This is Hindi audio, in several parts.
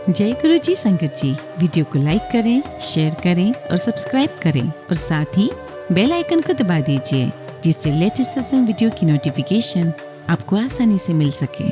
जय गुरु जी संगत जी, वीडियो को लाइक करें, शेयर करें और सब्सक्राइब करें और साथ ही बेल आइकन को दबा दीजिए जिससे लेटेस्ट सत्संग वीडियो की नोटिफिकेशन आपको आसानी से मिल सके।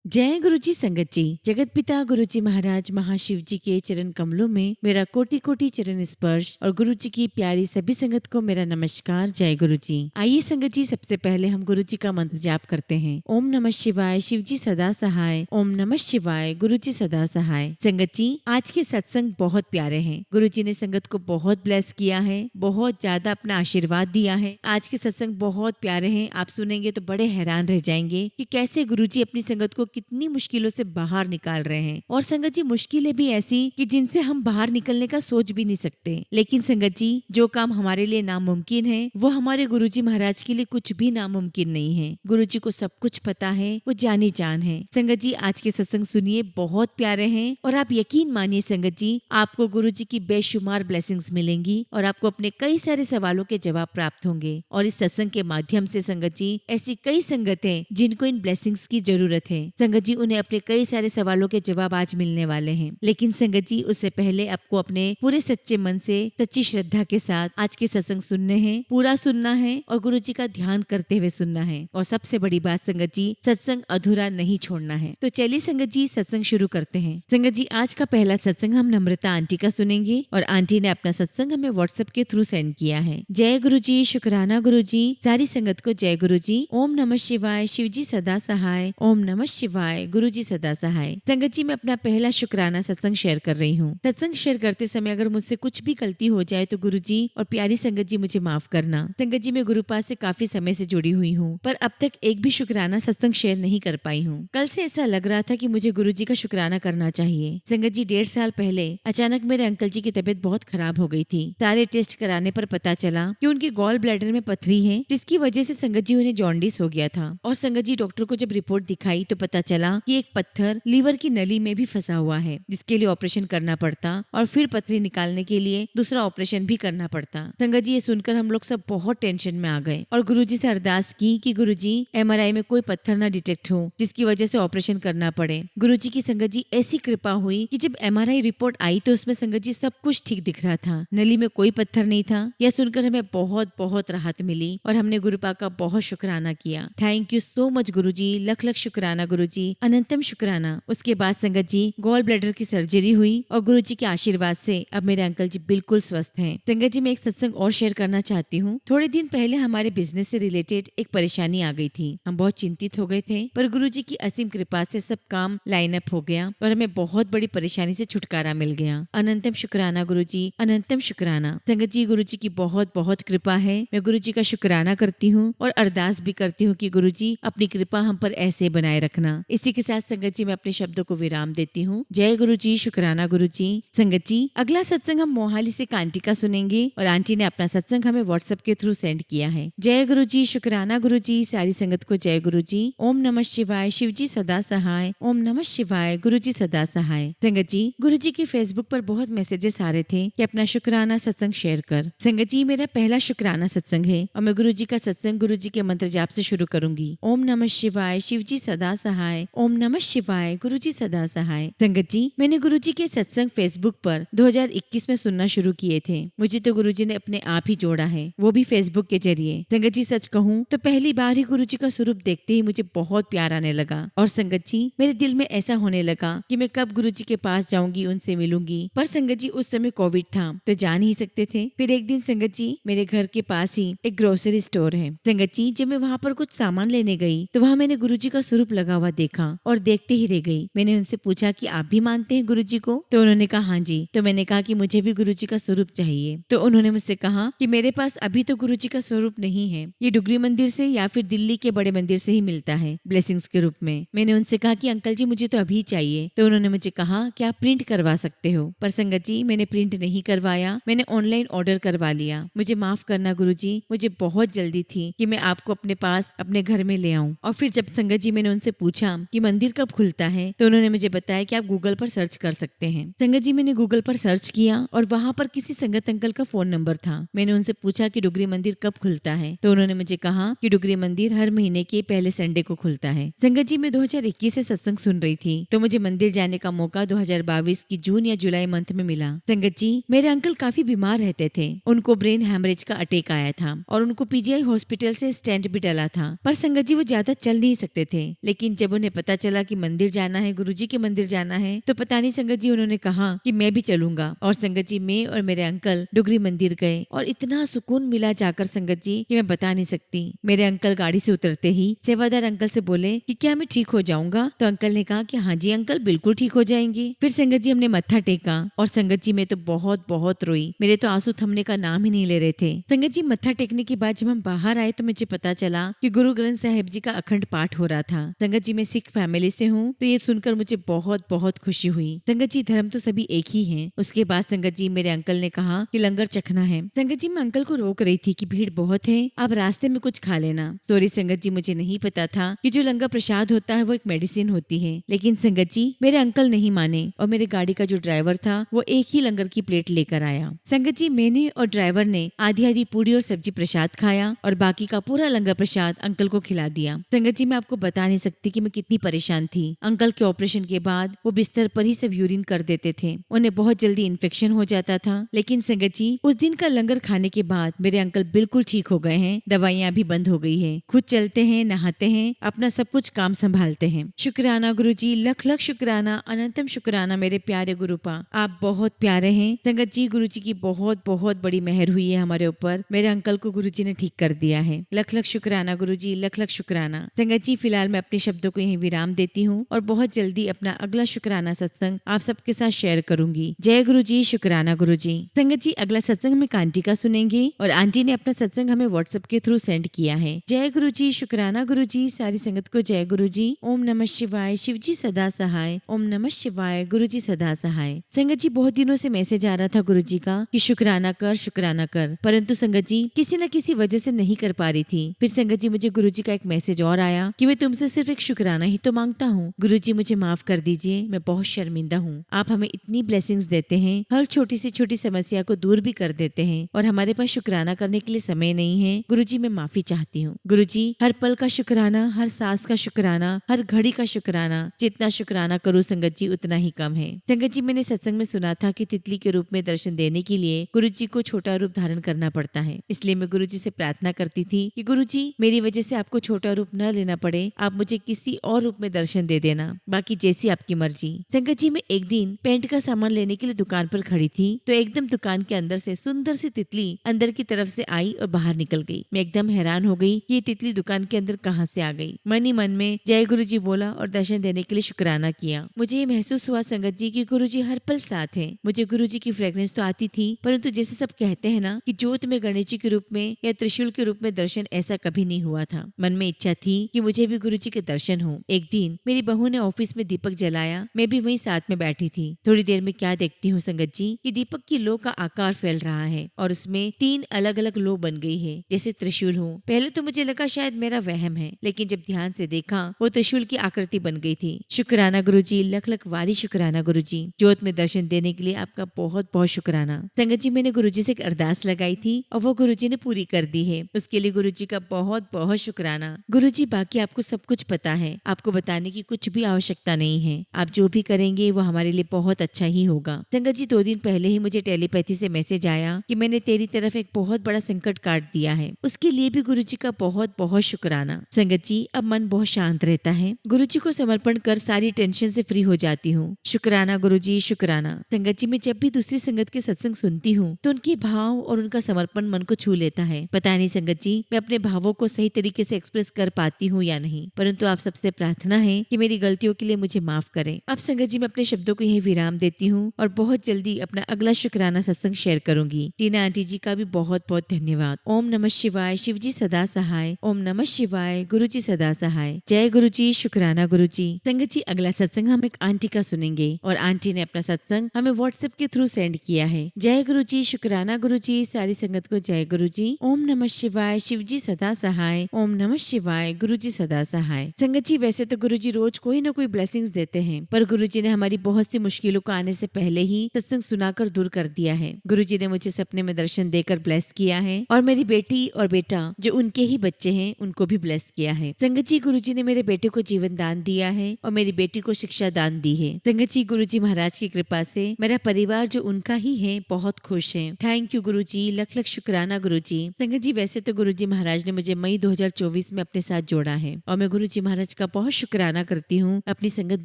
जय गुरु जी संगत जी, जगत पिता गुरु जी महाराज महाशिव जी के चरण कमलों में मेरा कोटि कोटि चरण स्पर्श और गुरु जी की प्यारी सभी संगत को मेरा नमस्कार। जय गुरु जी। आइए संगत जी, सबसे पहले हम गुरु जी का मंत्र जाप करते हैं। ओम नमः शिवाय, शिव जी सदा सहाय। ओम नमः शिवाय, गुरु जी सदा सहाय। संगत जी, आज के सत्संग बहुत प्यारे हैं। गुरु जी ने संगत को बहुत ब्लेस किया है, बहुत ज्यादा अपना आशीर्वाद दिया है। आज के सत्संग बहुत प्यारे हैं, आप सुनेंगे तो बड़े हैरान रह जाएंगे कि कैसे गुरु जी अपनी संगत को कितनी मुश्किलों से बाहर निकाल रहे हैं। और संगत जी, मुश्किलें भी ऐसी कि जिनसे हम बाहर निकलने का सोच भी नहीं सकते। लेकिन संगत जी, जो काम हमारे लिए नामुमकिन है वो हमारे गुरुजी महाराज के लिए कुछ भी नामुमकिन नहीं है। गुरुजी को सब कुछ पता है, वो जानी जान है। संगत जी, आज के सत्संग सुनिए, बहुत प्यारे हैं और आप यकीन मानिए संगत जी, आपको गुरुजी की बेशुमार ब्लेसिंग्स मिलेंगी और आपको अपने कई सारे सवालों के जवाब प्राप्त होंगे। और इस सत्संग के माध्यम से संगत जी, ऐसी कई संगतें जिनको इन ब्लेसिंग्स की जरूरत है, संगत जी उन्हें अपने कई सारे सवालों के जवाब आज मिलने वाले हैं। लेकिन संगत जी, उससे पहले आपको अपने पूरे सच्चे मन से, सच्ची श्रद्धा के साथ आज के सत्संग सुनने हैं, पूरा सुनना है और गुरु जी का ध्यान करते हुए सुनना है। और सबसे बड़ी बात संगत जी, सत्संग अधूरा नहीं छोड़ना है। तो चलिए संगत जी, सत्संग शुरू करते हैं। संगत जी, आज का पहला सत्संग हम नम्रता आंटी का सुनेंगे और आंटी ने अपना सत्संग हमें व्हाट्सएप के थ्रू सेंड किया है। जय गुरु जी, शुक्राना गुरु जी। सारी संगत को जय गुरु जी। ओम नमः शिवाय, शिव जी सदा सहाय। ओम नमः शिवाय, गुरु जी सदा सहाय। संगत जी, मैं अपना पहला शुक्राना सत्संग शेयर कर रही हूँ। सत्संग शेयर करते समय अगर मुझसे कुछ भी गलती हो जाए तो गुरु जी और प्यारी संगत जी मुझे माफ करना। संगत जी, मैं गुरुपाद से काफी समय से जुड़ी हुई हूँ, पर अब तक एक भी शुक्राना सत्संग शेयर नहीं कर पाई हूँ। कल से ऐसा लग रहा था कि मुझे गुरु जी का शुक्राना करना चाहिए। संगत जी, 1.5 साल पहले अचानक मेरे अंकल जी की तबीयत बहुत खराब हो गई थी। सारे टेस्ट कराने पर पता चला कि उनकी गॉल ब्लैडर में पथरी है, जिसकी वजह से संगत जी उन्हें जॉन्डिस हो गया था। और संगत जी, डॉक्टर को जब रिपोर्ट दिखाई तो पता चला कि एक पत्थर लीवर की नली में भी फंसा हुआ है, जिसके लिए ऑपरेशन करना पड़ता और फिर पथरी निकालने के लिए दूसरा ऑपरेशन भी करना पड़ता। संगत जी, ये सुनकर हम लोग सब बहुत टेंशन में आ गए और गुरुजी से अरदास की कि गुरुजी, एमआरआई में कोई पत्थर ना डिटेक्ट हो जिसकी वजह से ऑपरेशन करना पड़े। गुरुजी की संगत जी ऐसी कृपा हुई कि जब एमआरआई रिपोर्ट आई तो उसमें संगत जी सब कुछ ठीक दिख रहा था, नली में कोई पत्थर नहीं था। यह सुनकर हमें बहुत बहुत राहत मिली और हमने गुरुपा का बहुत शुक्राना किया। थैंक यू सो मच गुरुजी, लख लख शुक्राना गुरुजी, अनंतम शुक्राना। उसके बाद संगत जी, गॉल ब्लैडर की सर्जरी हुई और गुरुजी के आशीर्वाद से अब मेरे अंकल जी बिल्कुल स्वस्थ हैं। संगत जी, मैं एक सत्संग और शेयर करना चाहती हूँ। थोड़े दिन पहले हमारे बिजनेस से रिलेटेड एक परेशानी आ गई थी। हम बहुत चिंतित हो गए थे, पर गुरुजी की असीम कृपा से सब काम लाइन अप हो गया और हमें बहुत बड़ी परेशानी से छुटकारा मिल गया। अनंतम शुक्राना गुरुजी, अनंतम शुक्राना। संगत जी, गुरुजी की बहुत बहुत कृपा है। मैं गुरुजी का शुक्राना करती हूँ और अरदास भी करती हूँ कि गुरुजी अपनी कृपा हम पर ऐसे बनाए रखना। इसी के साथ संगत जी, मैं अपने शब्दों को विराम देती हूँ। जय गुरु जी, शुक्राना गुरु जी। संगत जी, अगला सत्संग हम मोहाली से आंटी का सुनेंगे और आंटी ने अपना सत्संग हमें व्हाट्सएप के थ्रू सेंड किया है। जय गुरु जी, शुक्राना गुरु जी। सारी संगत को जय गुरु जी। ओम नमः शिवाय, शिव जी सदा सहाय। ओम नमः शिवाय, गुरु जी सदा सहाय। संगत जी, गुरु जी की फेसबुक पर बहुत मैसेजेस आ रहे थे कि अपना शुक्राना सत्संग शेयर कर। संगत जी, मेरा पहला शुक्राना सत्संग है और मैं गुरु जी का सत्संग गुरु जी के मंत्र जाप से शुरू करूंगी। ओम नमः शिवाय, शिव जी सदा सहाय। ओम नमः शिवाय, गुरु जी सदा सहाय। संगत जी, मैंने गुरु जी के सत्संग फेसबुक पर 2021 में सुनना शुरू किए थे। मुझे तो गुरु जी ने अपने आप ही जोड़ा है, वो भी फेसबुक के जरिए। संगत जी, सच कहूँ तो पहली बार ही गुरु जी का स्वरूप देखते ही मुझे बहुत प्यार आने लगा और संगत जी, मेरे दिल में ऐसा होने लगा कि मैं कब गुरु जी के पास जाऊंगी, उनसे मिलूंगी। पर संगत जी, उस समय कोविड था तो जा नहीं सकते थे। फिर एक दिन संगत जी, मेरे घर के पास ही एक ग्रोसरी स्टोर है। संगत जी, जब मैं वहाँ पर कुछ सामान लेने गई तो वहाँ मैंने गुरु जी का स्वरूप लगा हुआ देखा और देखते ही रह गई। मैंने उनसे पूछा कि आप भी मानते हैं गुरु जी को? तो उन्होंने कहा हाँ जी। तो मैंने कहा कि मुझे भी गुरु जी का स्वरूप चाहिए। तो उन्होंने मुझसे कहा कि मेरे पास अभी तो गुरु जी का स्वरूप नहीं है, ये डुगरी मंदिर से या फिर दिल्ली के बड़े मंदिर से ही मिलता है ब्लेसिंग्स के रूप में। मैंने उनसे कहा कि अंकल जी, मुझे तो अभी चाहिए। तो उन्होंने मुझे कहा कि आप प्रिंट करवा सकते हो। पर संगत जी, मैंने प्रिंट नहीं करवाया, मैंने ऑनलाइन ऑर्डर करवा लिया। मुझे माफ करना गुरु जी, मुझे बहुत जल्दी थी कि मैं आपको अपने पास अपने घर में ले आऊं। और फिर जब संगत जी मैंने उनसे पूछा पूछा कि मंदिर कब खुलता है तो उन्होंने मुझे बताया कि आप गूगल पर सर्च कर सकते हैं। संगत जी मैंने गूगल पर सर्च किया और वहाँ पर किसी संगत अंकल का फोन नंबर था। मैंने उनसे पूछा कि डुगरी मंदिर कब खुलता है तो उन्होंने मुझे कहा कि डुगरी मंदिर हर महीने के पहले संडे को खुलता है। संगत जी मैं 2021 से सत्संग सुन रही थी तो मुझे मंदिर जाने का मौका 2022 की जून या जुलाई मंथ में मिला। संगत जी मेरे अंकल काफी बीमार रहते थे, उनको ब्रेन हैमरेज का अटैक आया था और उनको पीजीआई हॉस्पिटल से स्टेंट भी डला था। पर संगत जी वो ज्यादा चल नहीं सकते थे, लेकिन जब उन्हें पता चला कि मंदिर जाना है, गुरुजी के मंदिर जाना है, तो पता नहीं संगत जी उन्होंने कहा कि मैं भी चलूंगा। और संगत जी मैं और मेरे अंकल डुगरी मंदिर गए और इतना सुकून मिला जाकर संगत जी कि मैं बता नहीं सकती। मेरे अंकल गाड़ी से उतरते ही सेवादार अंकल से बोले कि क्या मैं ठीक हो जाऊंगा, तो अंकल ने कहा कि हाँ जी अंकल बिल्कुल ठीक हो जाएंगे। फिर संगत जी हमने मत्था टेका और संगत जी मैं तो बहुत बहुत रोई, मेरे तो आंसू थमने का नाम ही नहीं ले रहे थे। संगत जी मत्था टेकने के बाद जब हम बाहर आए तो मुझे पता चला कि गुरु ग्रंथ साहिब जी का अखंड पाठ हो रहा था। संगत जी मैं सिख फैमिली से हूँ तो ये सुनकर मुझे बहुत बहुत खुशी हुई। संगत जी धर्म तो सभी एक ही है। उसके बाद संगत जी मेरे अंकल ने कहा कि लंगर चखना है। संगत जी मैं अंकल को रोक रही थी कि भीड़ बहुत है, आप रास्ते में कुछ खा लेना। सॉरी संगत जी मुझे नहीं पता था कि जो लंगर प्रसाद होता है वो एक मेडिसिन होती है। लेकिन संगत जी मेरे अंकल नहीं माने और मेरे गाड़ी का जो ड्राइवर था वो एक ही लंगर की प्लेट लेकर आया। संगत जी मैंने और ड्राइवर ने आधी आधी पूरी और सब्जी प्रसाद खाया और बाकी का पूरा लंगर प्रसाद अंकल को खिला दिया। संगत जी मैं आपको बता नहीं सकती कि मैं कितनी परेशान थी। अंकल के ऑपरेशन के बाद वो बिस्तर पर ही सब यूरिन कर देते थे, उन्हें बहुत जल्दी इन्फेक्शन हो जाता था। लेकिन संगत जी उस दिन का लंगर खाने के बाद मेरे अंकल बिल्कुल ठीक हो गए हैं, दवाइयाँ भी बंद हो गई है, खुद चलते हैं, नहाते हैं, अपना सब कुछ काम संभालते हैं। शुक्राना गुरुजी, लख लख शुक्राना, अनंतम शुक्राना मेरे प्यारे गुरुपा, आप बहुत प्यारे हैं। संगत जी गुरुजी की बहुत बहुत बड़ी मेहर हुई है हमारे ऊपर, मेरे अंकल को गुरुजी ने ठीक कर दिया है। लख लख शुक्राना गुरुजी, लख लख शुक्राना। संगत जी फिलहाल मैं अपने शब्दों को यहीं विराम देती हूँ और बहुत जल्दी अपना अगला शुक्राना सत्संग आप सबके साथ शेयर करूंगी। जय गुरुजी, शुक्राना गुरुजी। संगत जी अगला सत्संग हम एक आंटी का सुनेंगे और आंटी ने अपना सत्संग हमें व्हाट्सएप के थ्रू सेंड किया है। जय गुरुजी, शुक्राना गुरुजी, सारी संगत को जय गुरुजी। ओम नमः शिवाय, शिवजी सदा सहाय। ओम नमः शिवाय, गुरुजी सदा सहाय। संगत जी बहुत दिनों से मैसेज आ रहा था गुरुजी का कि शुक्राना कर, परंतु संगत जी किसी न किसी वजह से नहीं कर पा रही थी। फिर संगत जी मुझे गुरुजी का एक मैसेज और आया कि मैं तुमसे सिर्फ एक शुक्राना ही तो मांगता हूँ। गुरुजी मुझे माफ कर दीजिए, मैं बहुत शर्मिंदा हूँ। आप हमें इतनी ब्लेसिंग्स देते हैं, हर छोटी से छोटी समस्या को दूर भी कर देते हैं और हमारे पास शुक्राना करने के लिए समय नहीं है। गुरुजी मैं माफी चाहती हूँ। गुरुजी हर पल का शुक्राना, हर सांस का शुक्राना, हर घड़ी का शुक्राना, जितना शुक्राना करूँ संगत जी उतना ही कम है। संगत जी मैंने सत्संग में सुना था कि तितली के रूप में दर्शन देने के लिए गुरुजी को छोटा रूप धारण करना पड़ता है। इसलिए मैं गुरुजी से प्रार्थना करती थी कि गुरुजी मेरी वजह से आपको छोटा रूप न लेना पड़े, आप मुझे किसी और रूप में दर्शन दे देना, बाकी जैसी आपकी मर्जी। संगत जी मैं एक दिन पेंट का सामान लेने के लिए दुकान पर खड़ी थी तो एकदम दुकान के अंदर से सुंदर सी तितली अंदर की तरफ से आई और बाहर निकल गई। मैं एकदम हैरान हो गई कि ये तितली दुकान के अंदर कहाँ से आ गई। मन ही मन में जय गुरुजी बोला और दर्शन देने के लिए शुक्राना किया। मुझे ये महसूस हुआ संगत जी कि गुरुजी हर पल साथ है। मुझे गुरुजी की फ्रेग्रेंस तो आती थी, परंतु जैसे सब कहते हैं ना कि ज्योत में गणेश जी के रूप में या त्रिशूल के रूप में दर्शन, ऐसा कभी नहीं हुआ था। मन में इच्छा थी कि मुझे भी गुरुजी के दर्शन हो। एक दिन मेरी बहू ने ऑफिस में दीपक जलाया, मैं भी वहीं साथ में बैठी थी। थोड़ी देर में क्या देखती हूँ संगत जी कि दीपक की लो का आकार फैल रहा है और उसमें 3 अलग अलग लो बन गई है जैसे त्रिशूल हो। पहले तो मुझे लगा शायद मेरा वहम है, लेकिन जब ध्यान से देखा वो त्रिशूल की आकृति बन गई थी। शुक्राना गुरुजी, लख लख वारी शुक्राना गुरुजी। ज्योत में दर्शन देने के लिए आपका बहुत बहुत शुक्राना। संगत जी मैंने गुरुजी से एक अरदास लगाई थी और वो गुरुजी ने पूरी कर दी है, उसके लिए गुरुजी का बहुत बहुत शुक्राना। गुरुजी बाकी आपको सब कुछ पता है, आपको बताने की कुछ भी आवश्यकता नहीं है। आप जो भी करेंगे वो हमारे लिए बहुत अच्छा ही होगा। संगत जी 2 दिन पहले ही मुझे टेलीपैथी से मैसेज आया कि मैंने तेरी तरफ एक बहुत बड़ा संकट काट दिया है, उसके लिए भी गुरुजी का बहुत बहुत शुक्राना। संगत जी अब मन बहुत शांत रहता है, गुरुजी को समर्पण कर सारी टेंशन से फ्री हो जाती हूँ। शुक्राना गुरुजी, शुक्राना। संगत जी मैं जब भी दूसरी संगत के सत्संग सुनती हूँ तो उनके भाव और उनका समर्पण मन को छू लेता है। पता नहीं संगत जी मैं अपने भावों को सही तरीके से एक्सप्रेस कर पाती हूँ या नहीं, परंतु आप सबसे प्रार्थना है कि मेरी गलतियों के लिए मुझे माफ करें। अब संगत जी मैं अपने शब्दों को यही विराम देती हूँ और बहुत जल्दी अपना अगला शुक्राना सत्संग शेयर करूंगी। टीना आंटी जी का भी बहुत बहुत धन्यवाद। ओम नमः शिवाय, शिवजी सदा सहाय। ओम नमः शिवाय, गुरुजी सदा सहाय। जय गुरुजी, शुक्राना गुरुजी। संगत जी अगला सत्संग हम एक आंटी का सुनेंगे। सुनेंगे। और आंटी ने अपना सत्संग हमें व्हाट्सएप के थ्रू सेंड किया है। जय गुरु जी, शुक्राना गुरु जी, सारी संगत को जय गुरु जी। ओम नमः शिवाय, शिव जी सदा सहाय। ओम नमः शिवाय, गुरु जी सदा सहाय। संगत जी, वैसे तो गुरु जी रोज कोई ना कोई ब्लेसिंग्स देते हैं, पर गुरु जी ने हमारी बहुत सी मुश्किलों को आने से पहले ही सत्संग सुनाकर दूर कर दिया है। गुरु जी ने मुझे सपने में दर्शन देकर ब्लेस किया है और मेरी बेटी और बेटा जो उनके ही बच्चे हैं उनको भी ब्लेस किया है। संगत जी, गुरु जी ने मेरे बेटे को जीवन दान दिया है और मेरी बेटी को शिक्षा दान दी है। संगत जी, गुरु जी महाराज की कृपा से मेरा परिवार जो उनका ही है बहुत खुश है। थैंक यू गुरु जी, लख लख शुक्राना गुरु जी। संगत जी, वैसे तो गुरु जी महाराज ने मुझे मई 2024 में अपने साथ जोड़ा है और मैं गुरु जी महाराज का बहुत शुक्राना करती हूँ अपनी संगत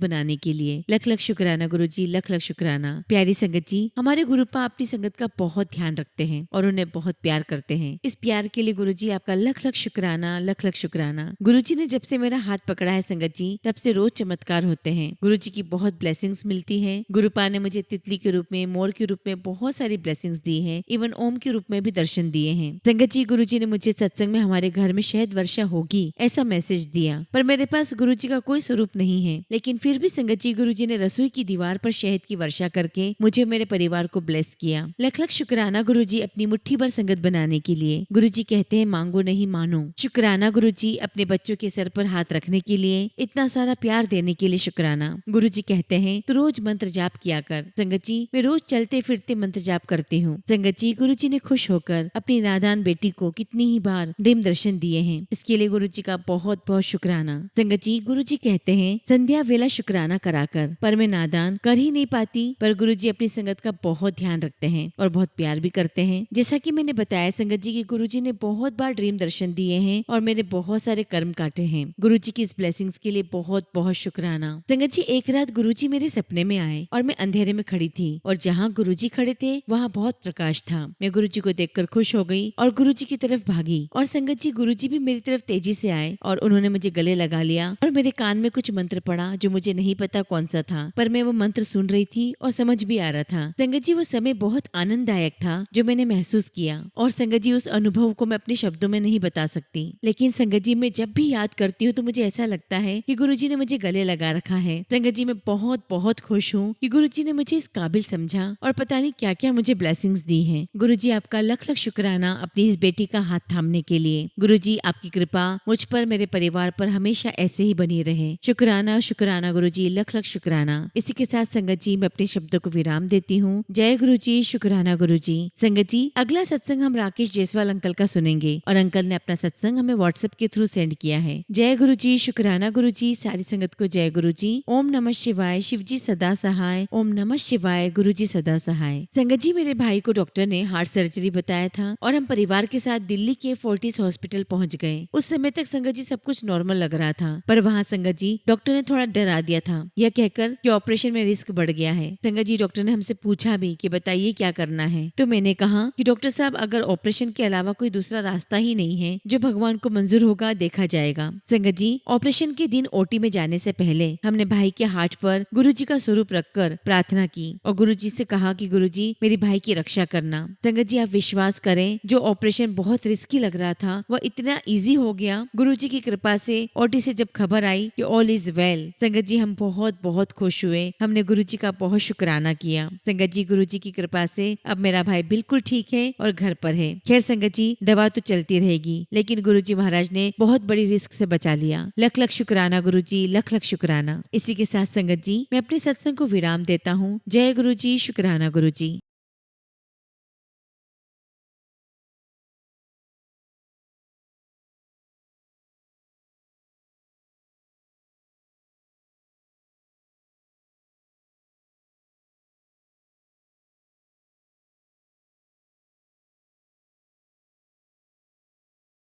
बनाने के लिए। लख लख शुक्राना गुरु जी, लख लख शुक्राना। प्यारी संगत जी, हमारे गुरुपा अपनी संगत का बहुत ध्यान रखते हैं और उन्हें बहुत प्यार करते हैं। इस प्यार के लिए गुरु जी आपका लख लख शुक्राना, लख लख शुक्राना। गुरु जी ने जब से मेरा हाथ पकड़ा है संगत जी, तब से रोज चमत्कार होते हैं। गुरु जी की बहुत ब्लेसिंग्स मिलती है। गुरुपा ने मुझे तितली के रूप में, मोर के रूप में बहुत सारी ब्लेसिंग्स दी है। इवन ओम के रूप में भी दर्शन दिए हैं। संगत जी, गुरु जी ने मुझे सत्संग में हमारे घर में शहद वर्षा होगी ऐसा मैसेज दिया, पर मेरे पास गुरु जी का कोई स्वरूप नहीं है। लेकिन फिर भी संगत जी, गुरु जी ने रसोई की दीवार पर शहद की वर्षा करके मुझे मेरे परिवार को ब्लेस किया। लख लख शुक्राना गुरु जी अपनी मुट्ठी भर संगत बनाने के लिए। गुरु जी कहते हैं मांगो नहीं मानो। शुक्राना गुरु जी अपने बच्चों के सर पर हाथ रखने के लिए, इतना सारा प्यार देने के लिए शुक्राना। गुरु जी कहते हैं तू रोज मंत्र जाप किया कर। संगत जी, मैं रोज चलते फिरते मंत्र जाप करती हूँ। संगत जी, गुरु जी ने खुश होकर अपनी नादान बेटी को कितनी ही बार डिम दर्शन दिए हैं। इसके लिए गुरु जी का बहुत बहुत शुक्राना। संगत जी, गुरु जी कहते हैं संध्या वेला शुक्राना कराकर, पर मैं नादान कर ही नहीं पाती। पर गुरु जी अपनी संगत का बहुत ध्यान रखते हैं और बहुत प्यार भी करते हैं। जैसा कि मैंने बताया संगत जी की गुरु जी ने बहुत बार ड्रीम दर्शन दिए हैं और मेरे बहुत सारे कर्म काटे हैं। गुरु जी की इस ब्लेसिंग्स के लिए बहुत बहुत शुक्राना। संगत जी, एक रात गुरु जी मेरे सपने में आए और मैं अंधेरे में खड़ी थी और जहाँ गुरु जी खड़े थे वहाँ बहुत प्रकाश था। मैं गुरु जी को देखकर खुश हो गई और गुरु जी की तरफ भागी। और संगत जी, गुरु जी भी मेरी तरफ तेजी से आए और उन्होंने मुझे गले लगा लिया और मेरे कान में कुछ मंत्र पड़ा जो मुझे नहीं पता कौन सा था, पर मैं वो मंत्र सुन रही थी और समझ भी आ रहा था। संगत जी, वो समय बहुत आनंददायक था जो मैंने महसूस किया और संगत जी उस अनुभव को मैं अपने शब्दों में नहीं बता सकती। लेकिन संगत जी, मैं जब भी याद करती हूँ तो मुझे ऐसा लगता है कि गुरु जी ने मुझे गले लगा रखा है। संगत जी, मैं बहुत बहुत खुश हूँ कि गुरु जी ने मुझे इस काबिल समझा और पता नहीं क्या क्या मुझे ब्लेसिंग्स दी हैं। गुरु जी आपका लख लख शुक्राना अपनी इस बेटी का हाथ थामने के लिए। गुरु जी आपकी कृपा मुझ पर, मेरे परिवार पर हमेशा ऐसे ही बनी रहे। शुक्राना शुक्राना गुरु जी, लख लख शुक्राना। इसी के साथ संगत जी मैं अपने शब्दों को विराम देती हूँ। जय गुरु जी, शुक्राना गुरु जी। संगत जी, अगला सत्संग हम राकेश जायसवाल अंकल का सुनेंगे और अंकल ने अपना सत्संग हमें व्हाट्सएप के थ्रू सेंड किया है। जय गुरु जी, शुक्राना गुरु जी, सारी संगत को जय गुरु जी। ओम नमः शिवाय, शिव जी सदा सहाय। ओम नमः शिवाय, गुरु जी सदा सहाय। संगत जी, मेरे भाई को डॉक्टर ने हार्ट सर्जरी बताया था और हम परिवार के साथ दिल्ली के फोर्टिस हॉस्पिटल पहुंच गए। उस समय तक संगत जी सब कुछ नॉर्मल लग रहा था, पर वहाँ संगत जी डॉक्टर ने थोड़ा डरा दिया था, यह कहकर कि ऑपरेशन में रिस्क बढ़ गया है। संगत जी, डॉक्टर ने हमसे पूछा भी कि बताइए क्या करना है, तो मैंने कहा कि डॉक्टर साहब, अगर ऑपरेशन के अलावा कोई दूसरा रास्ता ही नहीं है, जो भगवान को मंजूर होगा देखा जाएगा। संगत जी, ऑपरेशन के दिन ओटी में जाने से पहले हमने भाई के हार्ट पर गुरु जी का स्वरूप रखकर प्रार्थना की और गुरु जी से कहा कि गुरु जी मेरे भाई की रक्षा करना। संगत जी, आप विश्वास करें, जो ऑपरेशन बहुत रिस्की लग रहा था वह इतना इजी हो गया गुरु जी की कृपा से। ओटी से जब खबर आई कि ऑल इज वेल, संगत जी हम बहुत बहुत खुश हुए। हमने गुरु जी का बहुत शुक्राना किया। संगत जी, गुरु जी की कृपा से अब मेरा भाई बिल्कुल ठीक है और घर पर है। खैर संगत जी, दवा तो चलती रहेगी, लेकिन गुरु जी महाराज ने बहुत बड़ी रिस्क से बचा लिया। लख लख शुक्राना गुरु जी, लख लख शुक्राना। इसी के साथ संगत जी मैं अपने सत्संग को विराम देता हूँ। जय गुरु जी, शुक्राना गुरु जी।